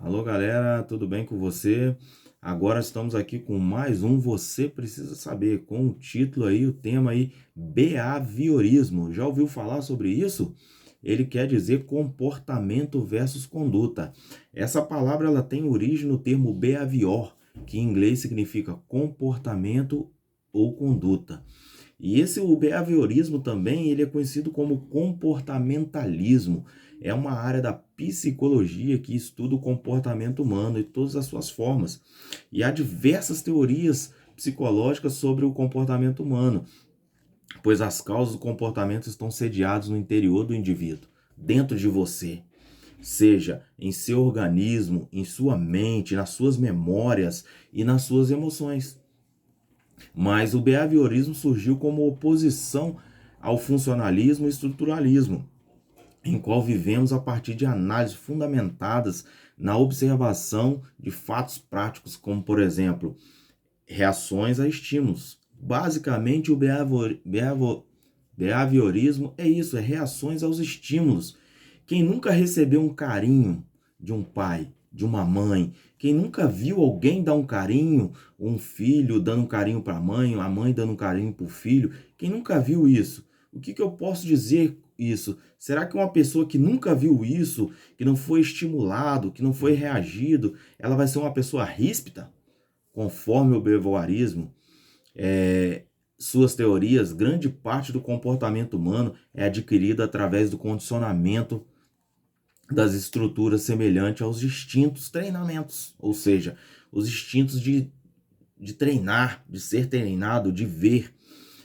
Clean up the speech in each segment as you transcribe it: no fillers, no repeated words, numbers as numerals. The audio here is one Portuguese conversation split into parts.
Alô, galera, tudo bem com você? Agora estamos aqui com mais um Você Precisa Saber, com o título aí, o tema aí, behaviorismo. Já ouviu falar sobre isso? Ele quer dizer comportamento versus conduta. Essa palavra ela tem origem no termo behavior, que em inglês significa comportamento ou conduta. E o behaviorismo também, ele é conhecido como comportamentalismo. É uma área da psicologia que estuda o comportamento humano e todas as suas formas. E há diversas teorias psicológicas sobre o comportamento humano, pois as causas do comportamento estão sediadas no interior do indivíduo, dentro de você, seja em seu organismo, em sua mente, nas suas memórias e nas suas emoções. Mas o behaviorismo surgiu como oposição ao funcionalismo e estruturalismo, em qual vivemos a partir de análises fundamentadas na observação de fatos práticos, como, por exemplo, reações a estímulos. Basicamente, o behaviorismo é isso, é reações aos estímulos. Quem nunca recebeu um carinho de um pai, de uma mãe? Quem nunca viu alguém dar um carinho, um filho dando um carinho para a mãe dando um carinho para o filho? Quem nunca viu isso? O que eu posso dizer isso? Será que uma pessoa que nunca viu isso, que não foi estimulado, que não foi reagido, ela vai ser uma pessoa ríspida? Conforme o behaviorismo, suas teorias, grande parte do comportamento humano é adquirida através do condicionamento das estruturas semelhantes aos instintos treinamentos, ou seja, os instintos de treinar, de ser treinado, de ver.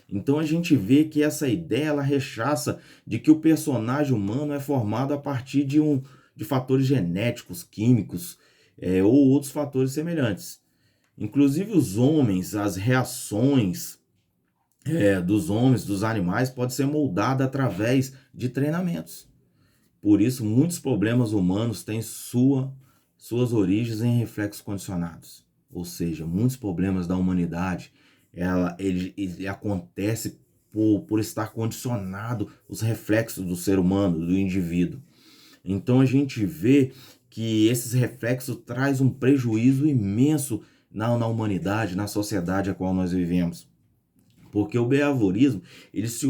Então a gente vê que essa ideia ela rechaça de que o personagem humano é formado a partir de fatores genéticos, químicos ou outros fatores semelhantes. Inclusive os homens, as reações dos homens, dos animais, pode ser moldada através de treinamentos. Por isso, muitos problemas humanos têm suas origens em reflexos condicionados. Ou seja, muitos problemas da humanidade, ele acontece por estar condicionado os reflexos do ser humano, do indivíduo. Então a gente vê que esses reflexos traz um prejuízo imenso na humanidade, na sociedade a qual nós vivemos. Porque o behaviorismo ele se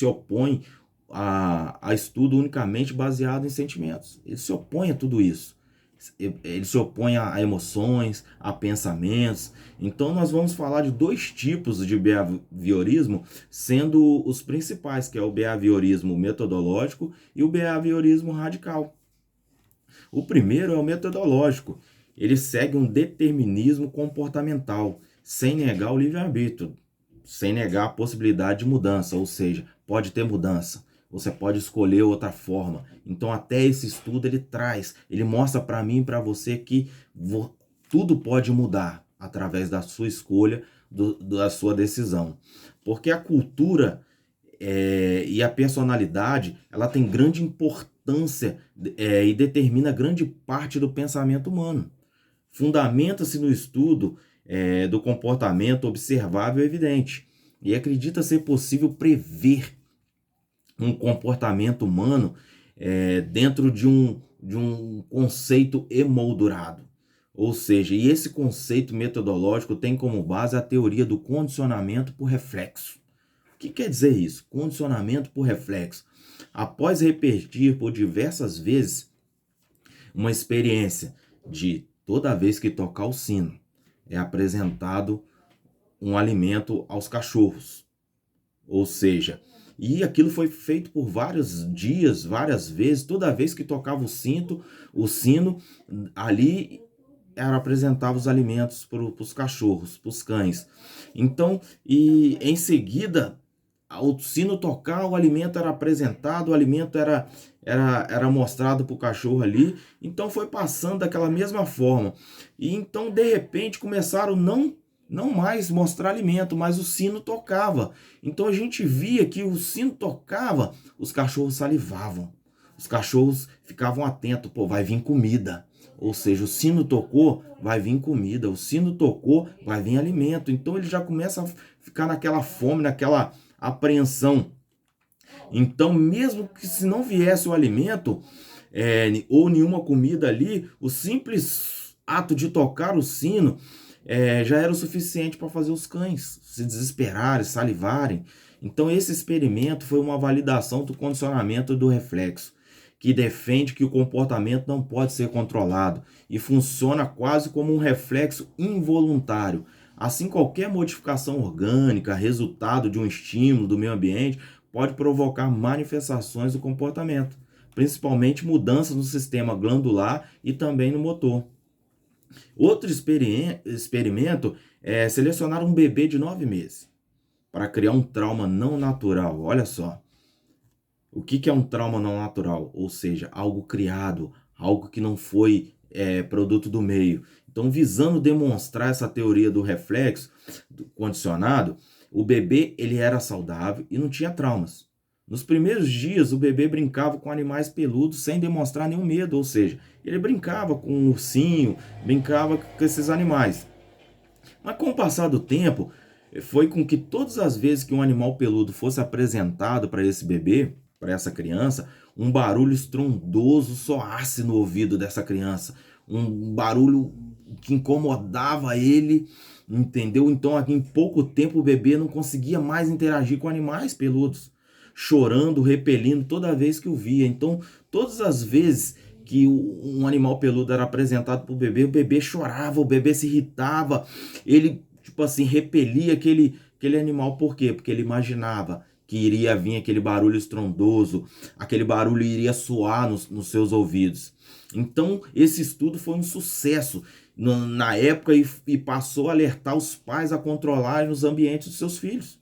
opõe a estudo unicamente baseado em sentimentos. Ele se opõe a tudo isso. Ele se opõe a emoções, a pensamentos. Então nós vamos falar de dois tipos de behaviorismo, sendo os principais, que é o behaviorismo metodológico e o behaviorismo radical. O primeiro é o metodológico. Ele segue um determinismo comportamental, sem negar o livre-arbítrio, sem negar a possibilidade de mudança, ou seja, pode ter mudança. Você pode escolher outra forma. Então, até esse estudo ele mostra para mim e para você que tudo pode mudar através da sua escolha, da sua decisão. Porque a cultura e a personalidade, ela tem grande importância e determina grande parte do pensamento humano. Fundamenta-se no estudo do comportamento observável e evidente, e acredita ser possível prever um comportamento humano dentro de um conceito emoldurado. Ou seja, e esse conceito metodológico tem como base a teoria do condicionamento por reflexo. O que quer dizer isso? Condicionamento por reflexo. Após repetir por diversas vezes uma experiência de toda vez que tocar o sino, é apresentado um alimento aos cachorros. Ou seja, e aquilo foi feito por vários dias, várias vezes, toda vez que tocava o sino, ali apresentava os alimentos para os cachorros, para os cães. Então, e em seguida, o sino tocar, o alimento era apresentado, o alimento era mostrado para o cachorro ali. Então foi passando daquela mesma forma. E então, de repente, começaram não mais mostrar alimento, mas o sino tocava. Então a gente via que o sino tocava, os cachorros salivavam. Os cachorros ficavam atentos, pô, vai vir comida. Ou seja, o sino tocou, vai vir comida. O sino tocou, vai vir alimento. Então ele já começa a ficar naquela fome, naquela apreensão. Então, mesmo que se não viesse o alimento, ou nenhuma comida ali, o simples ato de tocar o sino já era o suficiente para fazer os cães se desesperarem, salivarem. Então esse experimento foi uma validação do condicionamento do reflexo, que defende que o comportamento não pode ser controlado e funciona quase como um reflexo involuntário. Assim, qualquer modificação orgânica, resultado de um estímulo do meio ambiente, pode provocar manifestações do comportamento, principalmente mudanças no sistema glandular e também no motor. Outro experimento é selecionar um bebê de 9 meses para criar um trauma não natural. Olha só, o que é um trauma não natural? Ou seja, algo criado, algo que não foi produto do meio. Então, visando demonstrar essa teoria do reflexo do condicionado, o bebê ele era saudável e não tinha traumas. Nos primeiros dias, o bebê brincava com animais peludos sem demonstrar nenhum medo, ou seja, ele brincava com um ursinho, brincava com esses animais. Mas com o passar do tempo, foi com que todas as vezes que um animal peludo fosse apresentado para esse bebê, para essa criança, um barulho estrondoso soasse no ouvido dessa criança. Um barulho que incomodava ele, entendeu? Então, aqui em pouco tempo, o bebê não conseguia mais interagir com animais peludos, chorando, repelindo toda vez que o via. Então, todas as vezes que um animal peludo era apresentado para o bebê chorava, o bebê se irritava, ele, tipo assim, repelia aquele animal. Por quê? Porque ele imaginava que iria vir aquele barulho estrondoso, aquele barulho iria soar nos seus ouvidos. Então, esse estudo foi um sucesso na época e passou a alertar os pais a controlarem os ambientes dos seus filhos,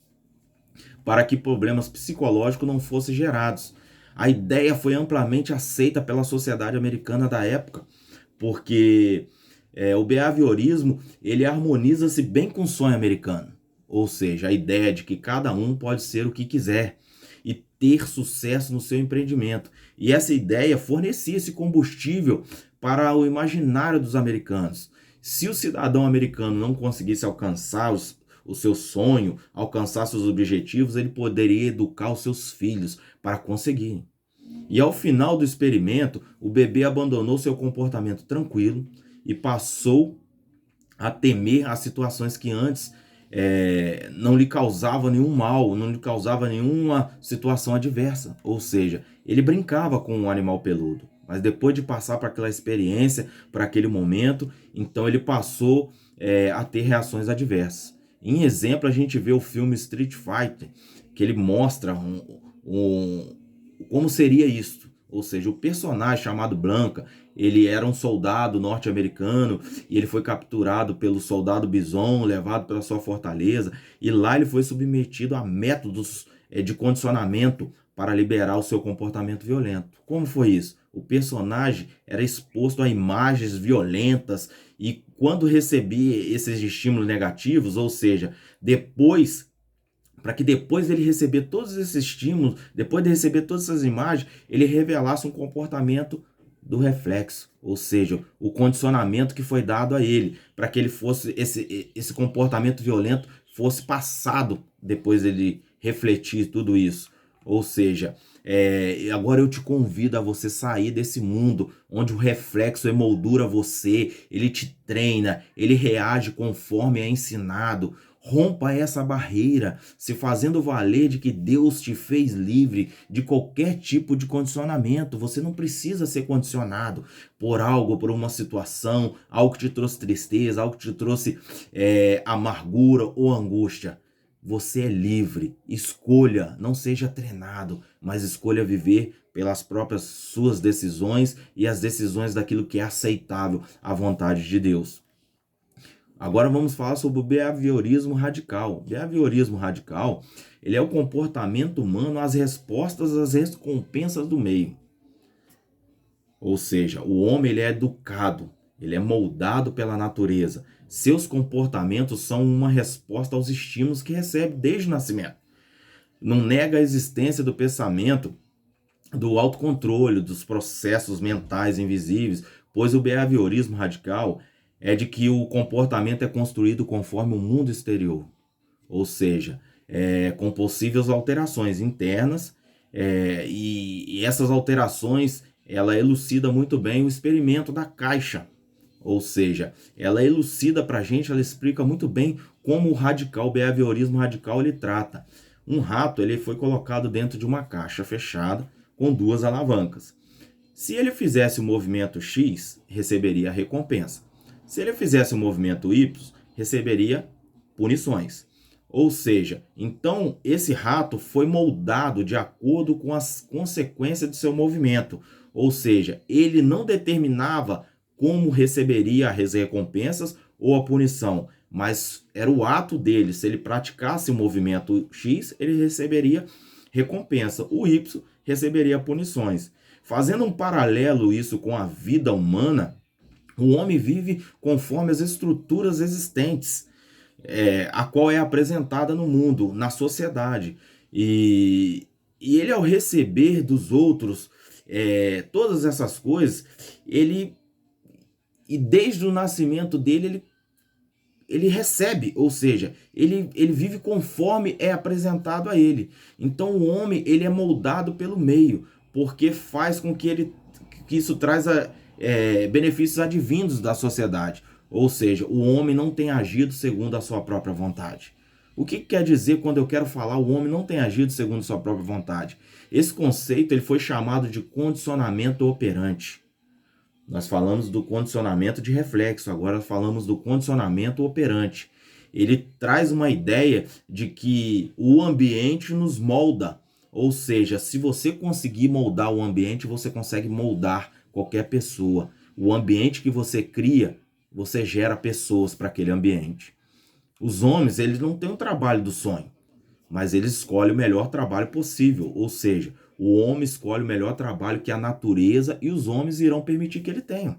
para que problemas psicológicos não fossem gerados. A ideia foi amplamente aceita pela sociedade americana da época, porque o behaviorismo ele harmoniza-se bem com o sonho americano, ou seja, a ideia de que cada um pode ser o que quiser e ter sucesso no seu empreendimento. E essa ideia fornecia esse combustível para o imaginário dos americanos. Se o cidadão americano não conseguisse alcançar o seu sonho, alcançar seus objetivos, ele poderia educar os seus filhos para conseguir. E ao final do experimento, o bebê abandonou seu comportamento tranquilo e passou a temer as situações que antes não lhe causava nenhum mal, não lhe causava nenhuma situação adversa. Ou seja, ele brincava com um animal peludo, mas depois de passar por aquela experiência, por aquele momento, então ele passou a ter reações adversas. Em exemplo, a gente vê o filme Street Fighter, que ele mostra como seria isso. Ou seja, o personagem chamado Blanca, ele era um soldado norte-americano e ele foi capturado pelo soldado Bison, levado para sua fortaleza, e lá ele foi submetido a métodos de condicionamento para liberar o seu comportamento violento. Como foi isso? O personagem era exposto a imagens violentas e quando recebia esses estímulos negativos, ou seja, para que depois dele receber todos esses estímulos, depois de receber todas essas imagens, ele revelasse um comportamento do reflexo, ou seja, o condicionamento que foi dado a ele, para que ele fosse esse comportamento violento fosse passado depois dele refletir tudo isso. Ou seja, agora eu te convido a você sair desse mundo onde o reflexo emoldura você, ele te treina, ele reage conforme é ensinado. Rompa essa barreira, se fazendo valer de que Deus te fez livre de qualquer tipo de condicionamento. Você não precisa ser condicionado por algo, por uma situação, algo que te trouxe tristeza, algo que te trouxe amargura ou angústia. Você é livre. Escolha, não seja treinado, mas escolha viver pelas próprias suas decisões e as decisões daquilo que é aceitável à vontade de Deus. Agora vamos falar sobre o behaviorismo radical. O behaviorismo radical, ele é o comportamento humano às respostas às recompensas do meio. Ou seja, o homem ele é educado, ele é moldado pela natureza. Seus comportamentos são uma resposta aos estímulos que recebe desde o nascimento. Não nega a existência do pensamento, do autocontrole, dos processos mentais invisíveis, pois o behaviorismo radical é de que o comportamento é construído conforme o mundo exterior, ou seja, com possíveis alterações internas, e essas alterações ela elucida muito bem o experimento da caixa. Ou seja, ela elucida para a gente, ela explica muito bem como o behaviorismo radical, ele trata. Um rato, ele foi colocado dentro de uma caixa fechada com duas alavancas. Se ele fizesse o movimento X, receberia recompensa. Se ele fizesse o movimento Y, receberia punições. Ou seja, então esse rato foi moldado de acordo com as consequências de seu movimento. Ou seja, ele não determinava como receberia as recompensas ou a punição, mas era o ato dele. Se ele praticasse o movimento X, ele receberia recompensa. O Y receberia punições. Fazendo um paralelo isso com a vida humana, o homem vive conforme as estruturas existentes, a qual é apresentada no mundo, na sociedade. E ele, ao receber dos outros todas essas coisas, e desde o nascimento dele, ele recebe, ou seja, ele vive conforme é apresentado a ele. Então o homem, ele é moldado pelo meio, porque faz com que isso traz benefícios advindos da sociedade. Ou seja, o homem não tem agido segundo a sua própria vontade. O que quer dizer quando eu quero falar o homem não tem agido segundo a sua própria vontade? Esse conceito ele foi chamado de condicionamento operante. Nós falamos do condicionamento de reflexo, agora falamos do condicionamento operante. Ele traz uma ideia de que o ambiente nos molda. Ou seja, se você conseguir moldar o ambiente, você consegue moldar qualquer pessoa. O ambiente que você cria, você gera pessoas para aquele ambiente. Os homens, eles não têm o trabalho do sonho, mas eles escolhem o melhor trabalho possível. Ou seja, o homem escolhe o melhor trabalho que a natureza e os homens irão permitir que ele tenha.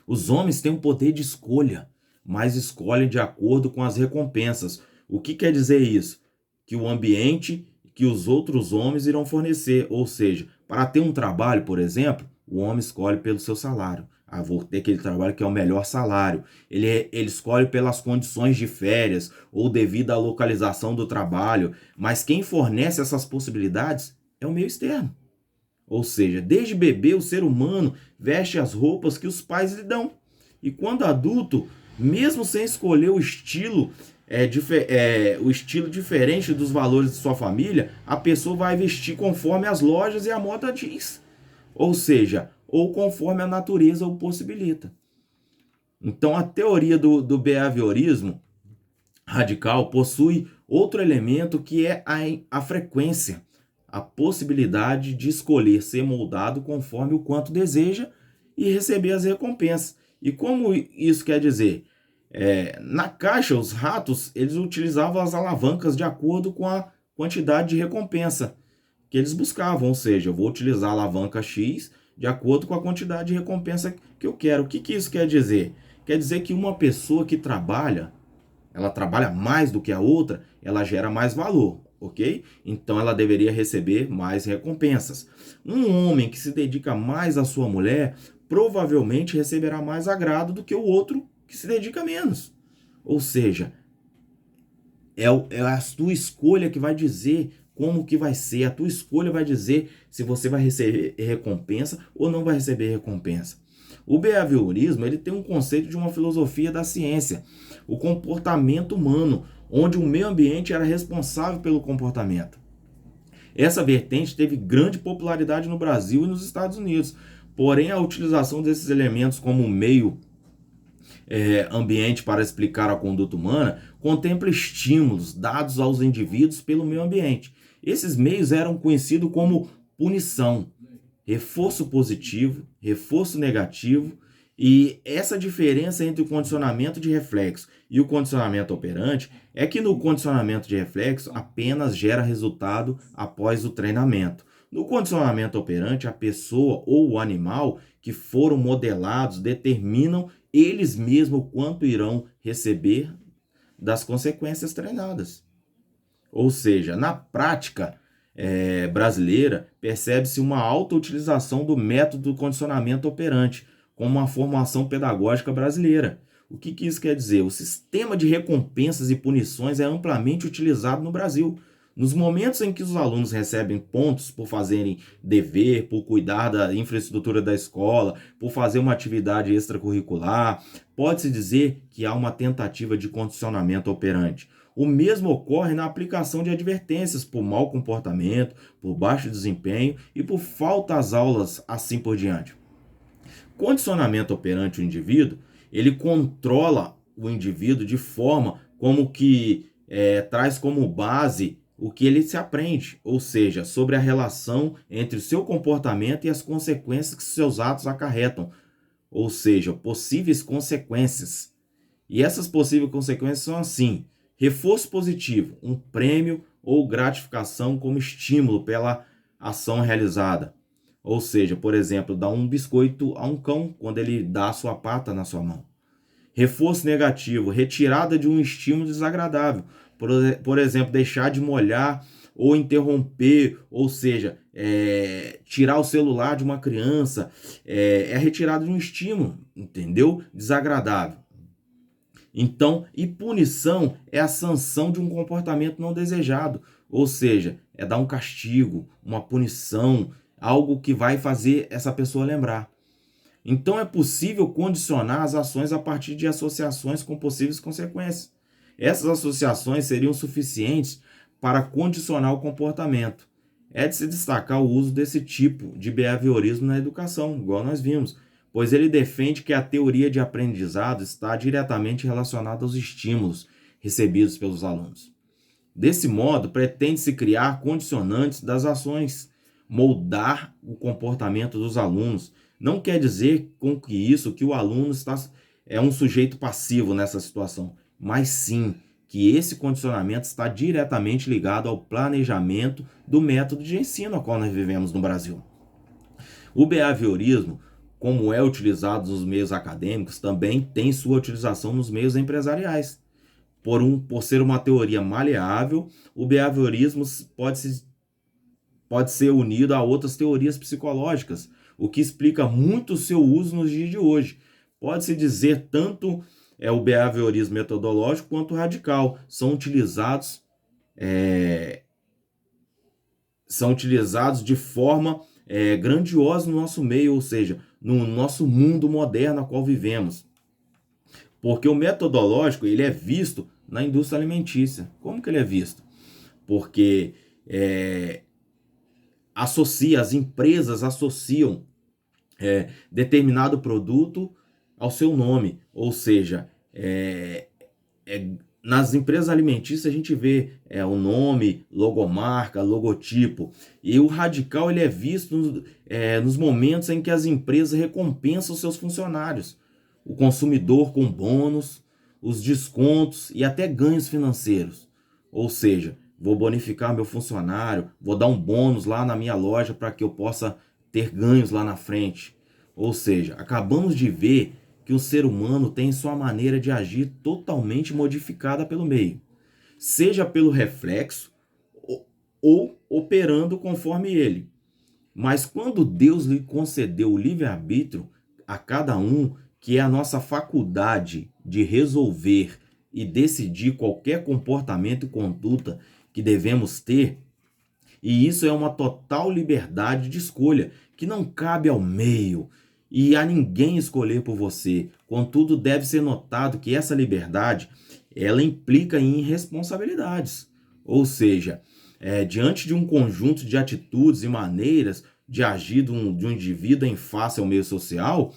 Os homens têm um poder de escolha, mas escolhem de acordo com as recompensas. O que quer dizer isso? Que o ambiente que os outros homens irão fornecer. Ou seja, para ter um trabalho, por exemplo, o homem escolhe pelo seu salário. Vou ter aquele trabalho que é o melhor salário. Ele escolhe pelas condições de férias ou devido à localização do trabalho. Mas quem fornece essas possibilidades é o meio externo. Ou seja, desde bebê o ser humano veste as roupas que os pais lhe dão. E quando adulto, mesmo sem escolher o estilo diferente dos valores de sua família, a pessoa vai vestir conforme as lojas e a moda diz. Ou seja, ou conforme a natureza o possibilita. Então a teoria do behaviorismo radical possui outro elemento que é a frequência, a possibilidade de escolher ser moldado conforme o quanto deseja e receber as recompensas. E como isso quer dizer? Na caixa, os ratos eles utilizavam as alavancas de acordo com a quantidade de recompensa que eles buscavam. Ou seja, eu vou utilizar a alavanca X de acordo com a quantidade de recompensa que eu quero. O que isso quer dizer? Quer dizer que uma pessoa que ela trabalha mais do que a outra, ela gera mais valor, ok? Então ela deveria receber mais recompensas. Um homem que se dedica mais à sua mulher, provavelmente receberá mais agrado do que o outro que se dedica menos. Ou seja, é a sua escolha que vai dizer como que vai ser. A tua escolha vai dizer se você vai receber recompensa ou não vai receber recompensa. O behaviorismo ele tem um conceito de uma filosofia da ciência, o comportamento humano, onde o meio ambiente era responsável pelo comportamento. Essa vertente teve grande popularidade no Brasil e nos Estados Unidos, porém a utilização desses elementos como meio ambiente para explicar a conduta humana contempla estímulos dados aos indivíduos pelo meio ambiente. Esses meios eram conhecidos como punição, reforço positivo, reforço negativo, e essa diferença entre o condicionamento de reflexo e o condicionamento operante é que no condicionamento de reflexo apenas gera resultado após o treinamento. No condicionamento operante, a pessoa ou o animal que foram modelados determinam eles mesmos o quanto irão receber das consequências treinadas. Ou seja, na prática brasileira, percebe-se uma alta utilização do método do condicionamento operante como uma formação pedagógica brasileira. O que isso quer dizer? O sistema de recompensas e punições é amplamente utilizado no Brasil. Nos momentos em que os alunos recebem pontos por fazerem dever, por cuidar da infraestrutura da escola, por fazer uma atividade extracurricular, pode-se dizer que há uma tentativa de condicionamento operante. O mesmo ocorre na aplicação de advertências por mau comportamento, por baixo desempenho e por falta às aulas, assim por diante. Condicionamento operante o indivíduo, ele controla o indivíduo de forma como que traz como base o que ele se aprende, ou seja, sobre a relação entre o seu comportamento e as consequências que seus atos acarretam, ou seja, possíveis consequências. E essas possíveis consequências são assim: reforço positivo, um prêmio ou gratificação como estímulo pela ação realizada. Ou seja, por exemplo, dar um biscoito a um cão quando ele dá a sua pata na sua mão. Reforço negativo, retirada de um estímulo desagradável. Por exemplo, deixar de molhar ou interromper, ou seja, tirar o celular de uma criança, é a retirada de um estímulo, entendeu? Desagradável. Então, e punição é a sanção de um comportamento não desejado, ou seja, é dar um castigo, uma punição, algo que vai fazer essa pessoa lembrar. Então é possível condicionar as ações a partir de associações com possíveis consequências. Essas associações seriam suficientes para condicionar o comportamento. É de se destacar o uso desse tipo de behaviorismo na educação, igual nós vimos, pois ele defende que a teoria de aprendizado está diretamente relacionada aos estímulos recebidos pelos alunos. Desse modo, pretende-se criar condicionantes das ações, moldar o comportamento dos alunos. Não quer dizer com que isso que o aluno é um sujeito passivo nessa situação, mas sim que esse condicionamento está diretamente ligado ao planejamento do método de ensino a qual nós vivemos no Brasil. O behaviorismo, como é utilizado nos meios acadêmicos, também tem sua utilização nos meios empresariais. Por ser uma teoria maleável, o behaviorismo pode ser unido a outras teorias psicológicas, o que explica muito o seu uso nos dias de hoje. Pode-se dizer tanto o behaviorismo metodológico quanto o radical são utilizados de forma grandiosa no nosso meio, ou seja, no nosso mundo moderno a qual vivemos. Porque o metodológico ele é visto na indústria alimentícia. Como que ele é visto? Porque as empresas associam determinado produto ao seu nome, ou seja, nas empresas alimentícias a gente vê o nome, logomarca, logotipo, e o radical ele é visto nos momentos em que as empresas recompensam seus funcionários, o consumidor com bônus, os descontos e até ganhos financeiros, ou seja, vou bonificar meu funcionário, vou dar um bônus lá na minha loja para que eu possa ter ganhos lá na frente. Ou seja, acabamos de ver que o ser humano tem sua maneira de agir totalmente modificada pelo meio, seja pelo reflexo ou operando conforme ele. Mas quando Deus lhe concedeu o livre-arbítrio a cada um, que é a nossa faculdade de resolver e decidir qualquer comportamento e conduta que devemos ter, e isso é uma total liberdade de escolha, que não cabe ao meio e a ninguém escolher por você. Contudo, deve ser notado que essa liberdade, ela implica em responsabilidades. Ou seja, diante de um conjunto de atitudes e maneiras de agir de um indivíduo em face ao meio social,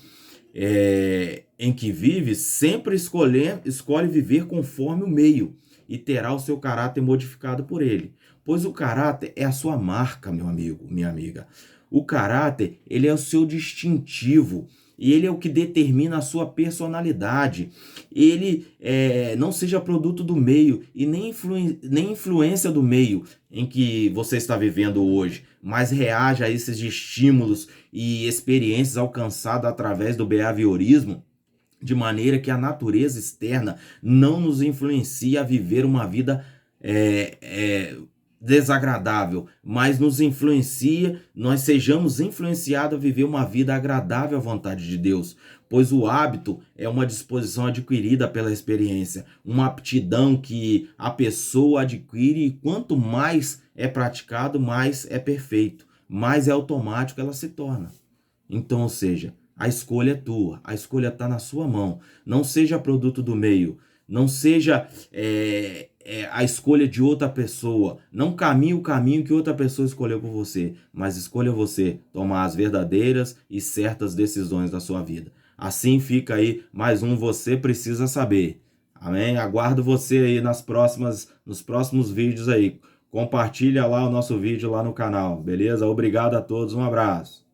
em que vive, sempre escolhe viver conforme o meio e terá o seu caráter modificado por ele. Pois o caráter é a sua marca, meu amigo, minha amiga. O caráter, ele é o seu distintivo e ele é o que determina a sua personalidade. Ele não seja produto do meio e nem influência do meio em que você está vivendo hoje, mas reaja a esses estímulos e experiências alcançadas através do behaviorismo, de maneira que a natureza externa não nos influencie a viver uma vida desagradável, mas nos influencia, nós sejamos influenciados a viver uma vida agradável à vontade de Deus, pois o hábito é uma disposição adquirida pela experiência, uma aptidão que a pessoa adquire e quanto mais é praticado, mais é perfeito, mais é automático ela se torna. Então, ou seja, a escolha é tua, a escolha está na sua mão. Não seja produto do meio, não seja a escolha de outra pessoa. Não caminhe o caminho que outra pessoa escolheu por você, mas escolha você tomar as verdadeiras e certas decisões da sua vida. Assim fica aí mais um Você Precisa Saber. Amém? Aguardo você aí nos próximos vídeos aí. Compartilha lá o nosso vídeo lá no canal, beleza? Obrigado a todos, um abraço.